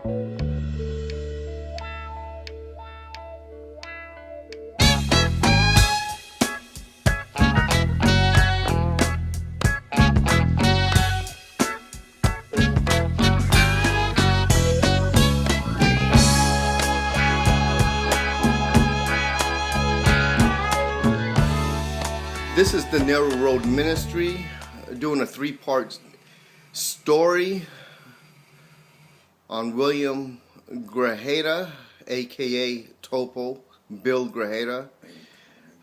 This is the Narrow Road Ministry doing a three-part story on William Grajeda, a.k.a. Topo, Bill Grajeda.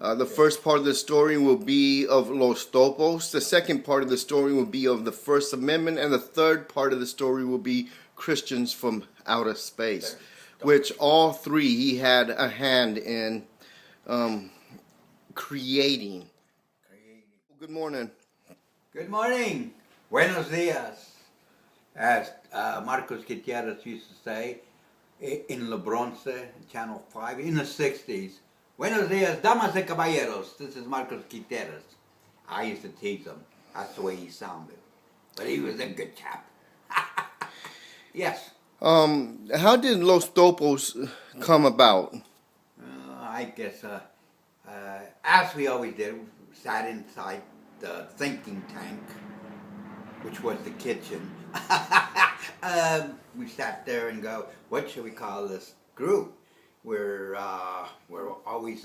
The first part of the story will be of Los Topos. The second part of the story will be of the First Amendment. And the third part of the story will be Christians from outer space, which all three he had a hand in creating. Good morning. Good morning. Buenos dias. As Marcos Gutierrez used to say in La Bronce, Channel 5, in the 60s. Buenos dias, damas y caballeros. This is Marcos Gutierrez. I used to tease him. That's the way he sounded. But he was a good chap. Yes. How did Los Topos come about? I guess, as we always did, we sat inside the thinking tank, which was the kitchen. We sat there and go, what should we call this group? We're always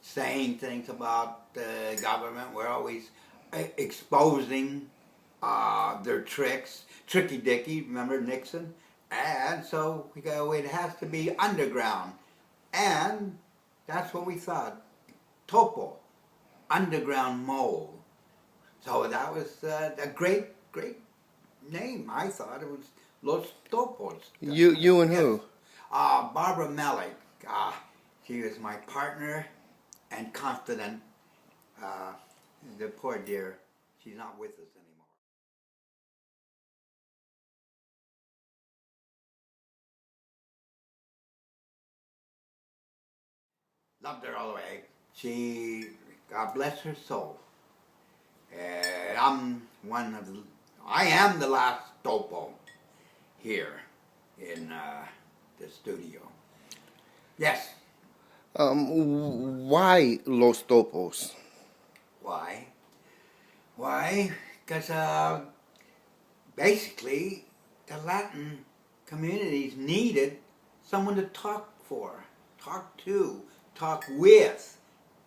saying things about the government. We're always exposing their tricks. Tricky Dicky, remember Nixon? And so we go, it has to be underground. And that's what we thought. Topo, underground mole. So that was a great name. I thought it was Los Topos. You and who? Barbara Melick. She was my partner and confidant. The poor dear, she's not with us anymore. Loved her all the way. She, God bless her soul. I am the last Topo here in the studio. Yes. Why Los Topos? Why? Why? Because basically the Latin communities needed someone to talk for, talk to, talk with.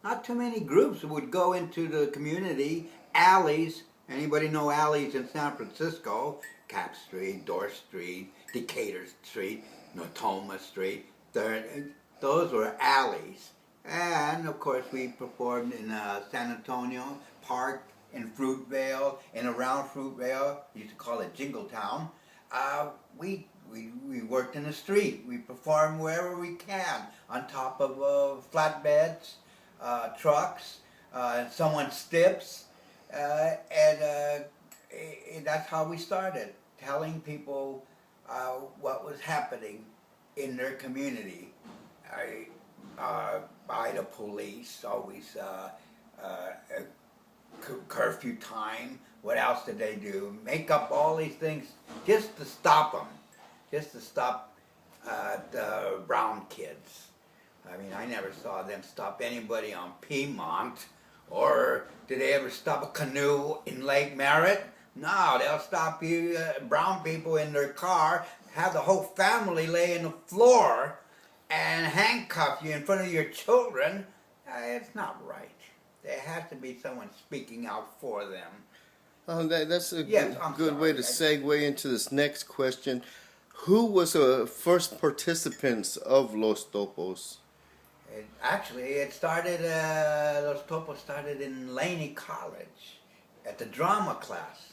Not too many groups would go into the community, alleys. Anybody know alleys in San Francisco? Cap Street, Dorr Street, Decatur Street, Natoma Street. Those were alleys. And of course we performed in San Antonio Park, in Fruitvale, and around Fruitvale. We used to call it Jingletown. We worked in the street. We performed wherever we can, on top of flatbeds, trucks, someone's steps, and that's how we started, telling people what was happening in their community. By the police, always curfew time. What else did they do? Make up all these things just to stop them, just to stop the brown kids. I mean, I never saw them stop anybody on Piedmont, or did they ever stop a canoe in Lake Merritt? No, they'll stop you, brown people in their car, have the whole family lay on the floor and handcuff you in front of your children. It's not right. There has to be someone speaking out for them. That's a good way to segue into this next question. Who was the first participants of Los Topos? It started, Los Topos started in Laney College at the drama class.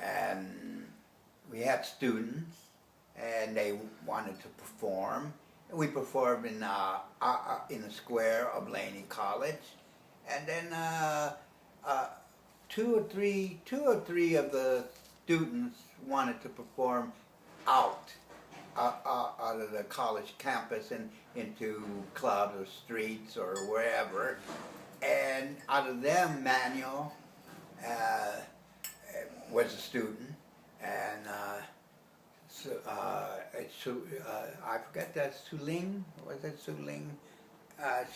And we had students, and they wanted to perform. We performed in the square of Laney College. And then two or three of the students wanted to perform out of the college campus and into clubs or streets or wherever. And out of them, Manuel was a student, and I forget that Suling, was it Suling?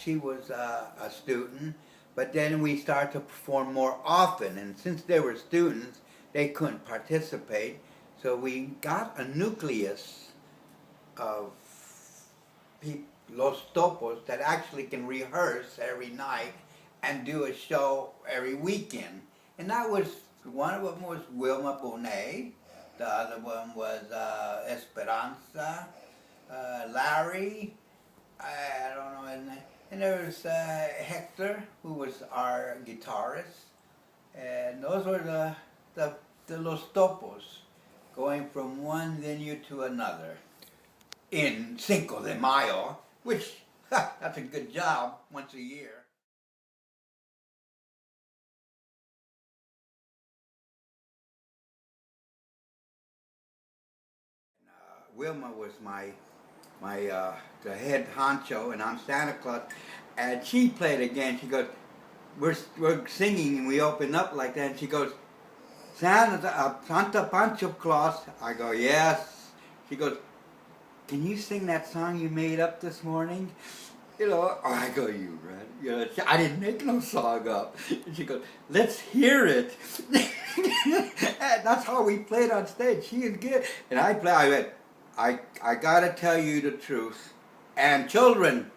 She was a student, but then we started to perform more often, and since they were students, they couldn't participate, so we got a nucleus of Los Topos that actually can rehearse every night and do a show every weekend. And that was, one of them was Wilma Bonet, the other one was Esperanza, Larry, I don't know his name, and there was Hector, who was our guitarist, and those were the Los Topos, going from one venue to another in Cinco de Mayo, which, that's a good job once a year. Wilma was the head honcho, and I'm Santa Claus, and she played again. She goes, we're singing, and we open up like that, and she goes, Santa Pancho Claus. I go, yes. She goes, can you sing that song you made up this morning? You know, I go, you right? You know, I didn't make no song up. And she goes, let's hear it. And that's how we played on stage. She is good. And I went, I gotta tell you the truth. And children,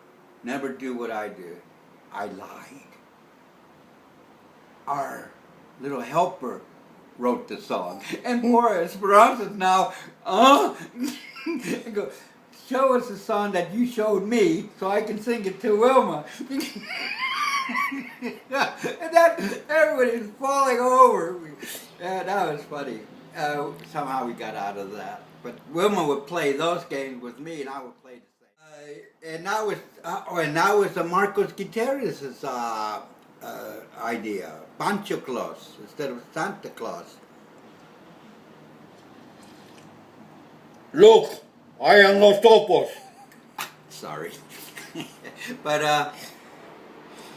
never do what I do. I lied. Our little helper wrote the song. And poor Esperanza's now, I go, show us the song that you showed me so I can sing it to Wilma. And that, everybody's falling over. Yeah, that was funny. Somehow we got out of that. But Wilma would play those games with me, and I would play the same. And that was the Marcos Gutierrez's idea. Pancho Claus instead of Santa Claus. Look, I am Los Topos. Sorry. But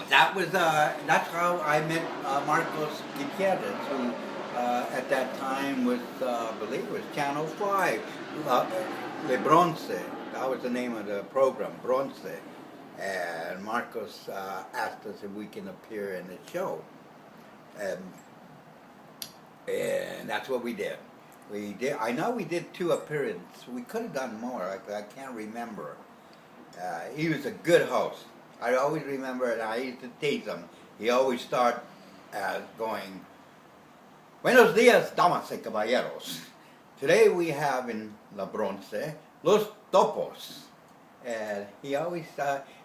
that's how I met Marcos Gutierrez, who at that time was, I believe it was Channel 5, Le Bronce. That was the name of the program, Bronce. And Marcos asked us if we can appear in the show. And that's what we did. I know we did 2 appearances. We could have done more. I can't remember. He was a good host. I always remember, and I used to tease him. He always start going, Buenos dias, damas y caballeros. Today we have in La Bronce, Los Topos. And he always,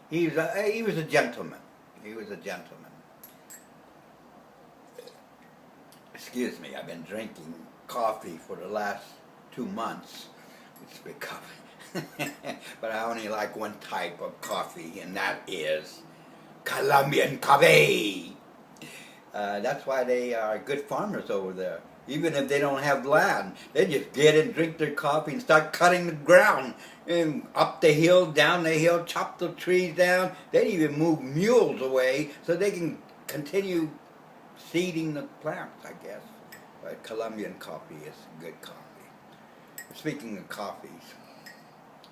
he was a gentleman. He was a gentleman. Excuse me, I've been drinking coffee for the last 2 months. It's become, but I only like one type of coffee, and that is Colombian coffee. That's why they are good farmers over there. Even if they don't have land, they just get and drink their coffee and start cutting the ground. And up the hill, down the hill, chop the trees down. They even move mules away so they can continue seeding the plants, I guess. But Colombian coffee is good coffee. Speaking of coffees,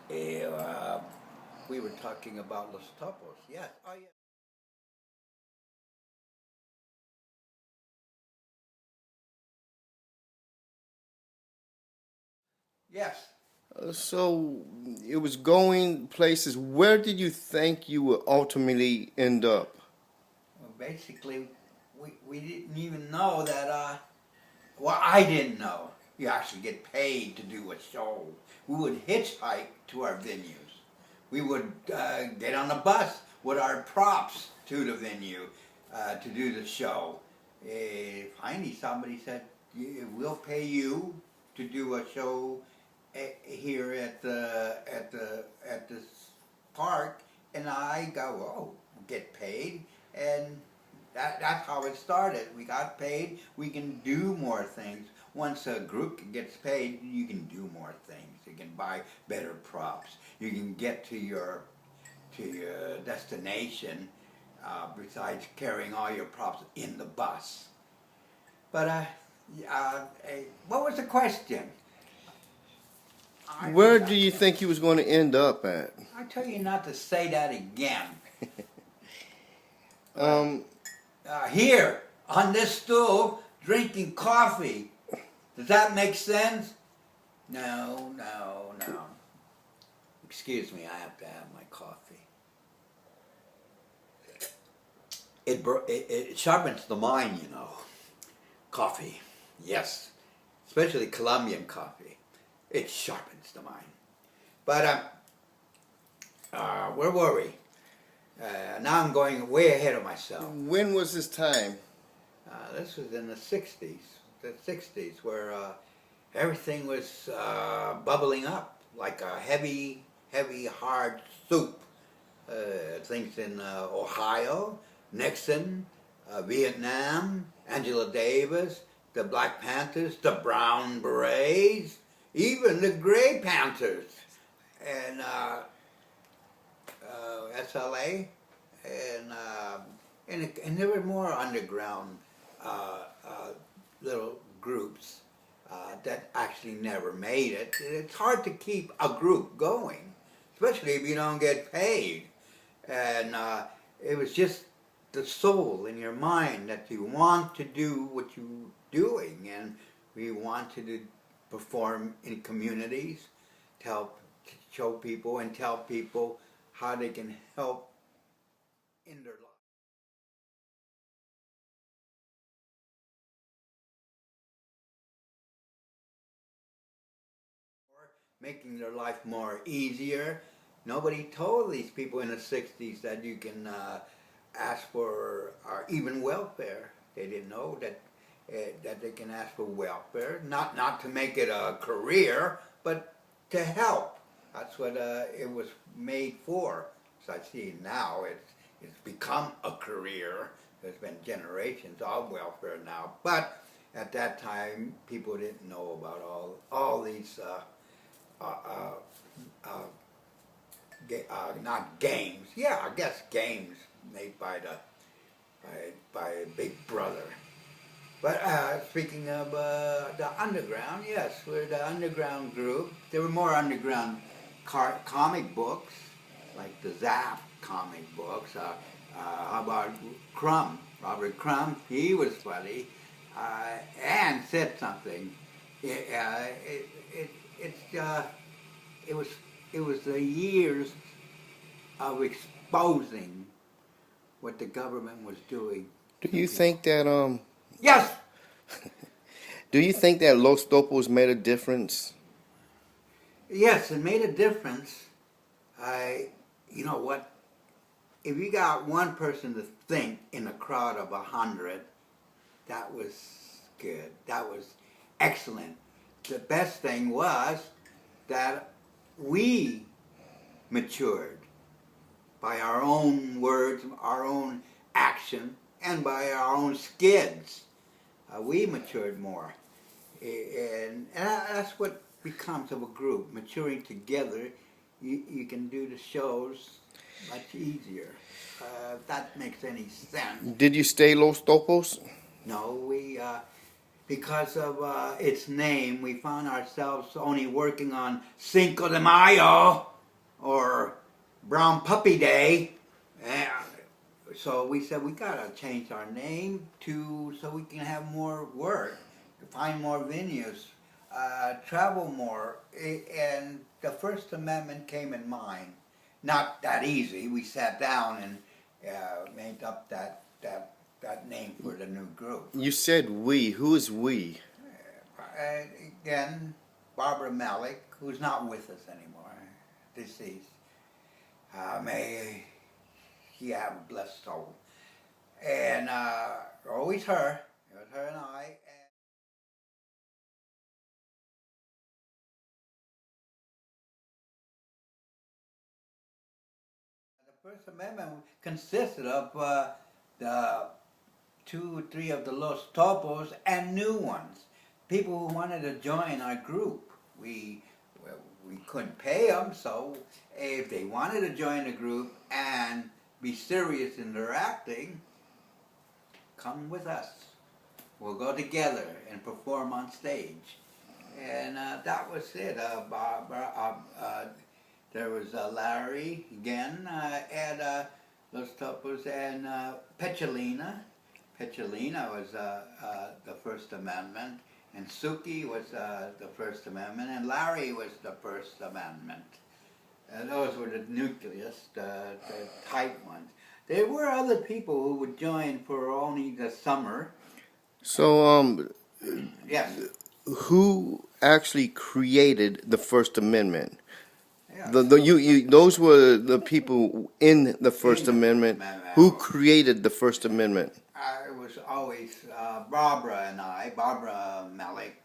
we were talking about Los Topos. Yes. Oh, yeah. Yes. So it was going places. Where did you think you would ultimately end up? Well, basically, we didn't even know that, well, I didn't know. You actually get paid to do a show. We would hitchhike to our venues. We would get on a bus with our props to the venue to do the show. Finally, somebody said, we'll pay you to do a show here at this park, and I go, oh, get paid, and that's how it started. We got paid. We can do more things. Once a group gets paid, you can do more things. You can buy better props. You can get to your destination besides carrying all your props in the bus. But what was the question? Where do you think he was going to end up at? I tell you not to say that again. Um, Here, on this stool, drinking coffee. Does that make sense? No, no, no. Excuse me, I have to have my coffee. It sharpens the mind, you know. Coffee, yes. Especially Colombian coffee. It sharpens the mind. But, where were we? Now I'm going way ahead of myself. when was his time? This was in the 60s. The 60s, where everything was bubbling up like a heavy, hard soup. Things in Ohio, Nixon, Vietnam, Angela Davis, the Black Panthers, the Brown Berets, even the Gray Panthers, and SLA, and there were more underground little groups that actually never made it. It's hard to keep a group going, especially if you don't get paid. And it was just the soul in your mind that you want to do what you're doing, and we wanted to perform in communities to help to show people and tell people how they can help in their life. Making their life more easier. Nobody told these people in the 60s that you can ask for even welfare. They didn't know that they can ask for welfare, not to make it a career, but to help. That's what it was made for. So I see now it's become a career. There's been generations of welfare now, but at that time people didn't know about all these not games. Yeah, I guess games made by Big Brother. But speaking of the underground, yes, we're the underground group. There were more underground comic books, like the Zap comic books. How about Crumb? Robert Crumb, he was funny and said something. It was the years of exposing what the government was doing. Do you think that Yes. do you think that Los Topos made a difference? Yes, it made a difference. You know what? If you got one person to think in a crowd of 100, that was good. That was excellent. The best thing was that we matured by our own words, our own action, and by our own skids. We matured more. And that's what becomes of a group. Maturing together, you can do the shows much easier. If that makes any sense. Did you stay Los Topos? No, because of its name, we found ourselves only working on Cinco de Mayo or Brown Puppy Day. And so we said we gotta change our name so we can have more work, find more venues, travel more. And the First Amendment came in mind. Not that easy. We sat down and made up that name for the new group. You said we. Who is we? Again, Barbara Malik, who's not with us anymore, deceased. May she have a blessed soul. And always her. It was her and I. The First Amendment consisted of the 2 or 3 of the Los Topos and new ones. People who wanted to join our group. We couldn't pay them, so if they wanted to join the group and be serious in their acting, come with us. We'll go together and perform on stage. and that was it. There was Larry again, and Los Topos, and Pechalina. Pechalina was the First Amendment, and Suki was the First Amendment, and Larry was the First Amendment. And those were the nucleus, the tight ones. There were other people who would join for only the summer. So, Yes. who actually created the First Amendment? Yeah. Those were the people in the First Amendment. Who created the First Amendment? It was always Barbara Malik,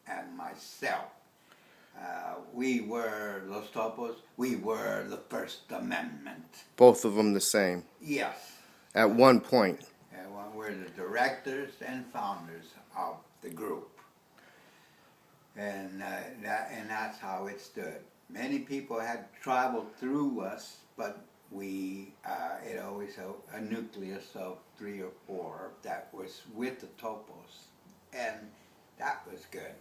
and myself. We were Los Topos. We were the First Amendment. Both of them the same. Yes. At one point. We're the directors and founders of the group. And that's how it stood. Many people had traveled through us, but it always a nucleus of 3 or 4 that was with the Topos, and that was good.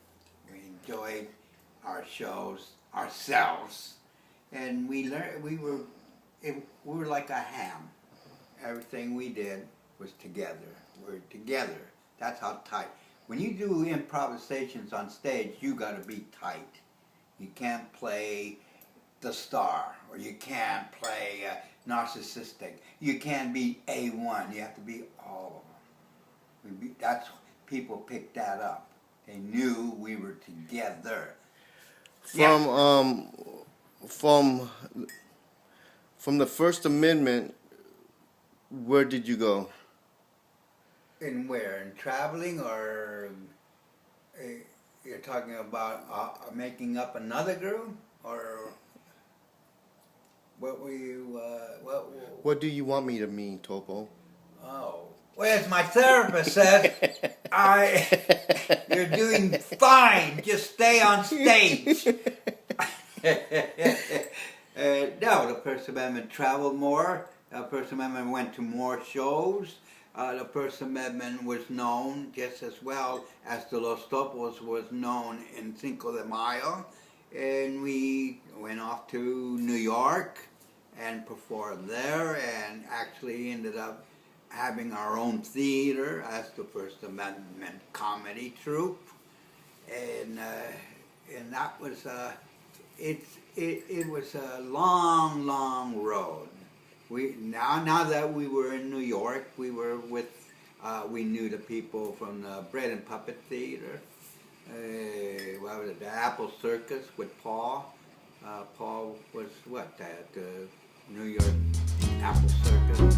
We enjoyed our shows ourselves, and we learned. We were like a ham. Everything we did was together. We're together. That's how tight. When you do improvisations on stage, you got to be tight. You can't play the star, or you can't play narcissistic. You can't be A1. You have to be all of them. That's people picked that up. They knew we were together. From the First Amendment, where did you go? In where? In traveling, or you're talking about making up another group, or what were you? What do you want me to mean, Topo? Oh, well, as my therapist says, you're doing fine. Just stay on stage. No, the First Amendment traveled more. The First Amendment went to more shows. The First Amendment was known just as well as the Los Topos was known in Cinco de Mayo. And we went off to New York and performed there, and actually ended up having our own theater as the First Amendment comedy troupe. And that was, it was a long, long road. Now that we were in New York, we were with, we knew the people from the Bread and Puppet Theater. What was it, the Apple Circus with Paul. Paul was at the New York Apple Circus.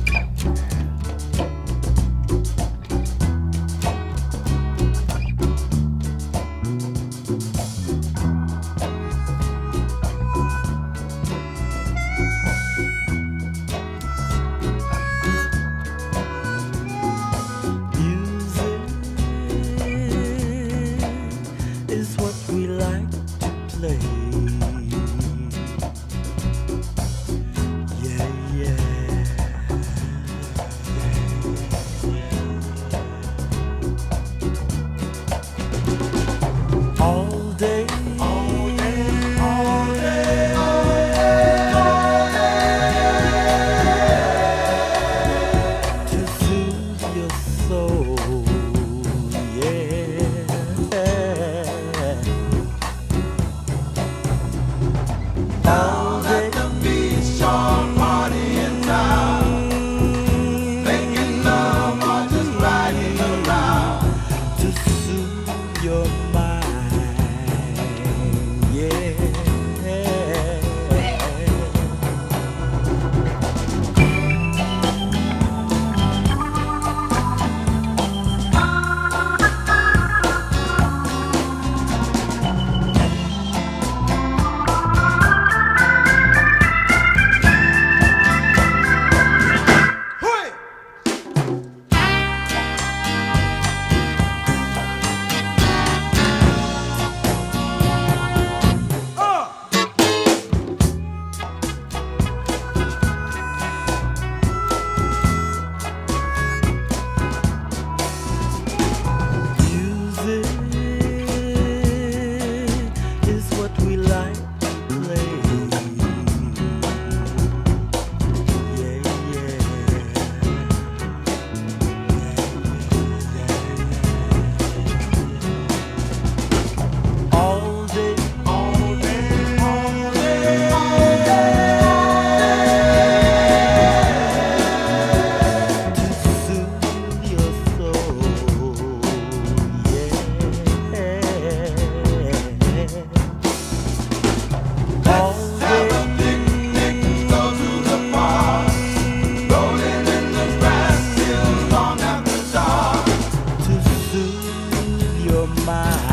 your mind.